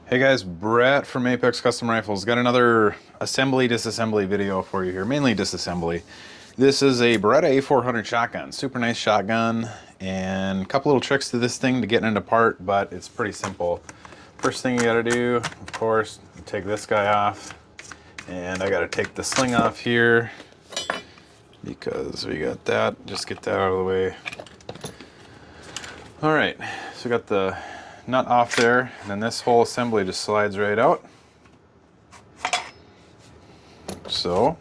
Hey guys, Brett from Apex Custom Rifles. Got another assembly disassembly video for you here, mainly disassembly. This is a Beretta A400 shotgun, super nice shotgun, and a couple little tricks to this thing to get it apart, but it's pretty simple. First thing you gotta do, of course, take this guy off, and I gotta take the sling off here because we got that. Just get that out of the way. All right, so we got the nut off there, and then this whole assembly just slides right out. So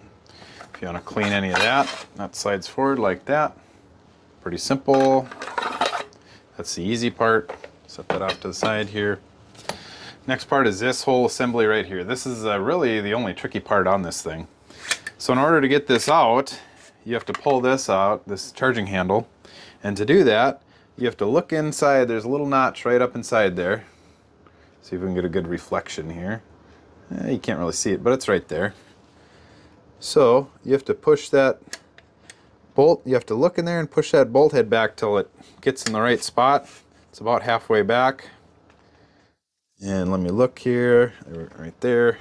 if you want to clean any of that, that slides forward like that. Pretty simple. That's the easy part. Set that off to the side here. Next part is this whole assembly right here. This is really the only tricky part on this thing. So in order to get this out, you have to pull this out, this charging handle, and to do that you have to look inside. There's a little notch right up inside there. See if we can get a good reflection here. You can't really see it, but it's right there. So you have to push that bolt. You have to look in there and push that bolt head back till it gets in the right spot. It's about halfway back. And let me look here, right there.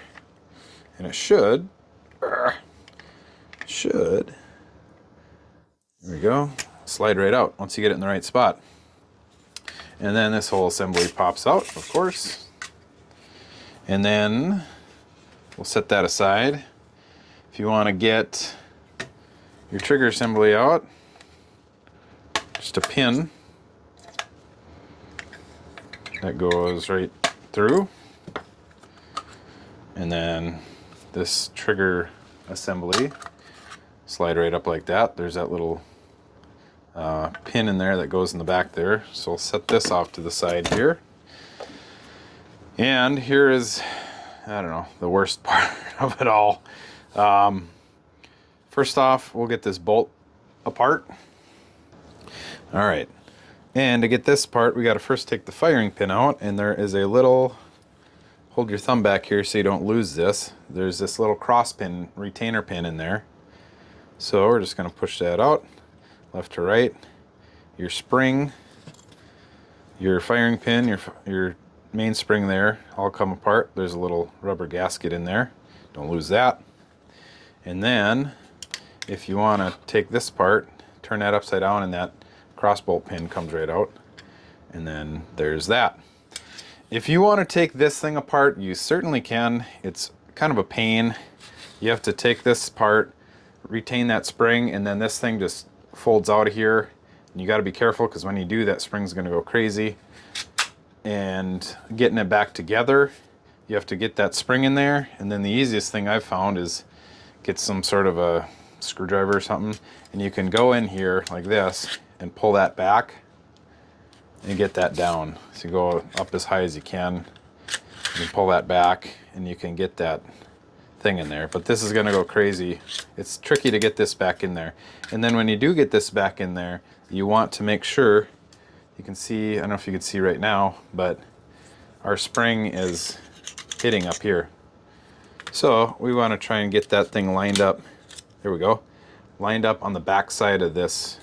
And it should, there we go, slide right out once you get it in the right spot. And then this whole assembly pops out, of course. And then we'll set that aside. If you want to get your trigger assembly out, just a pin that goes right through. And then this trigger assembly, slide right up like that. There's that little pin in there that goes in the back there. So we'll set this off to the side here. And here is, I don't know, the worst part of it all. First off, we'll get this bolt apart. All right, and to get this part, we got to first take the firing pin out, and there is a little, hold your thumb back here so you don't lose this. There's this little cross pin, retainer pin in there. So we're just going to push that out, left to right. Your spring, your firing pin, your main spring there, all come apart. There's a little rubber gasket in there. Don't lose that. And then, if you want to take this part, turn that upside down, and that cross bolt pin comes right out. And then there's that. If you want to take this thing apart, you certainly can. It's kind of a pain. You have to take this part, retain that spring, and then this thing just folds out of here. And you got to be careful, because when you do, that spring's going to go crazy. And getting it back together, you have to get that spring in there. And then the easiest thing I've found is get some sort of a screwdriver or something, and you can go in here like this and pull that back and get that down. So you go up as high as you can pull that back, and you can get that thing in there. But this is going to go crazy. It's tricky to get this back in there. And then when you do get this back in there, you want to make sure you can see, I don't know if you can see right now, but our spring is hitting up here. So we want to try and get that thing lined up. There we go. Lined up on the back side of this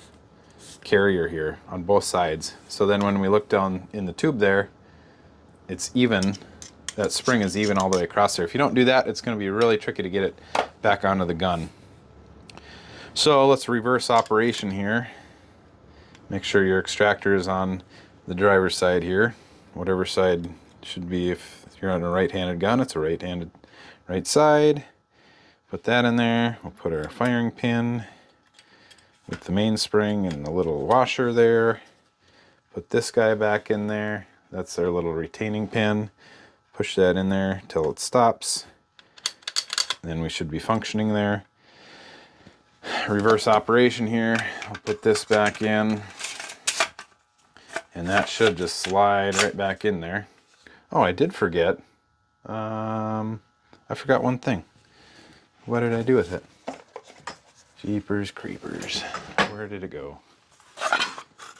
carrier here on both sides. So then when we look down in the tube there, it's even. That spring is even all the way across there. If you don't do that, it's going to be really tricky to get it back onto the gun. So let's reverse operation here. Make sure your extractor is on the driver's side here. Whatever side should be. If you're on a right-handed gun, it's a right-handed right side. Put that in there. We'll put our firing pin with the mainspring and the little washer there. Put this guy back in there. That's our little retaining pin. Push that in there till it stops. Then we should be functioning there. Reverse operation here. I'll put this back in. And that should just slide right back in there. Oh, I did forget. I forgot one thing. What did I do with it? Jeepers creepers. Where did it go?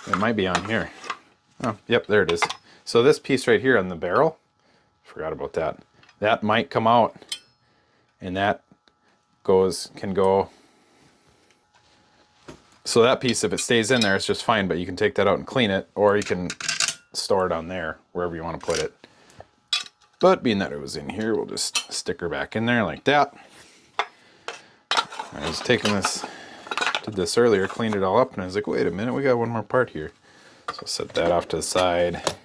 It might be on here. Oh, yep, there it is. So this piece right here on the barrel, forgot about that. That might come out, and that can go. So that piece, if it stays in there, it's just fine, but you can take that out and clean it, or you can store it on there, wherever you want to put it. But being that it was in here, we'll just stick her back in there like that. I was taking this, did this earlier, cleaned it all up, and I was like, wait a minute, we got one more part here. So I'll set that off to the side,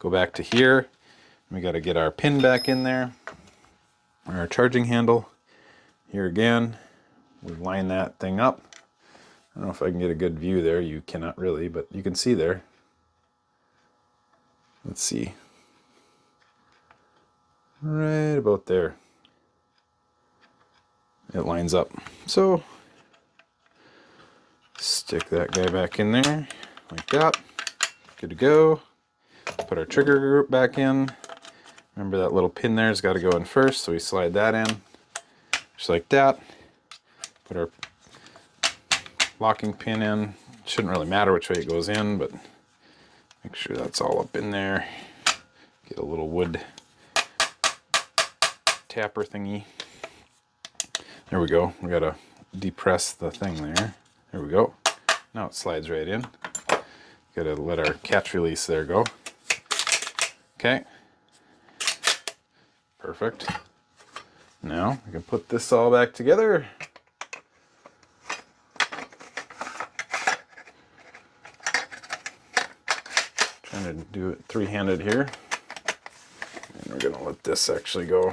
go back to here. We got to get our pin back in there, our charging handle. Here again, we line that thing up. I don't know if I can get a good view there. You cannot really, but you can see there. Let's see. Right about there. It lines up. So stick that guy back in there like that. Good to go. Put our trigger group back in. Remember that little pin there's got to go in first, so we slide that in just like that. Put our locking pin in. Shouldn't really matter which way it goes in, but make sure that's all up in there. Get a little wood tapper thingy. There we go. We gotta depress the thing there. There we go. Now it slides right in. Gotta let our catch release there go. Okay. Perfect. Now we can put this all back together. Trying to do it three-handed here. And we're gonna let this actually go.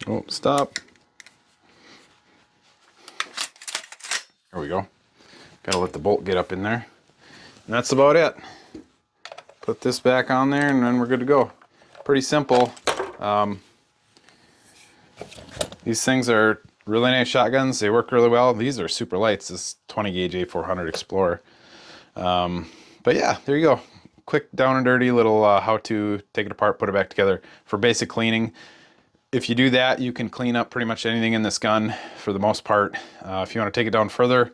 Oh, stop. There we go. Gotta let the bolt get up in there. And that's about it. Put this back on there and then we're good to go. Pretty simple. These things are really nice shotguns. They work really well. These are super lights. This 20 gauge A400 Explorer. But yeah, there you go. Quick down and dirty little how to take it apart, put it back together for basic cleaning. If you do that, you can clean up pretty much anything in this gun for the most part. If you want to take it down further,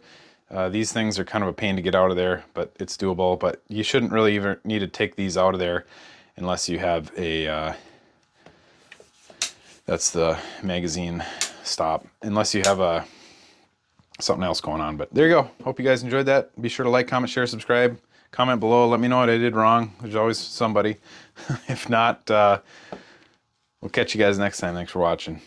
these things are kind of a pain to get out of there, but it's doable. But you shouldn't really even need to take these out of there unless you have a, that's the magazine stop, unless you have a something else going on. But there you go. Hope you guys enjoyed that. Be sure to like, comment, share, subscribe. Comment below. Let me know what I did wrong. There's always somebody. If not, we'll catch you guys next time. Thanks for watching.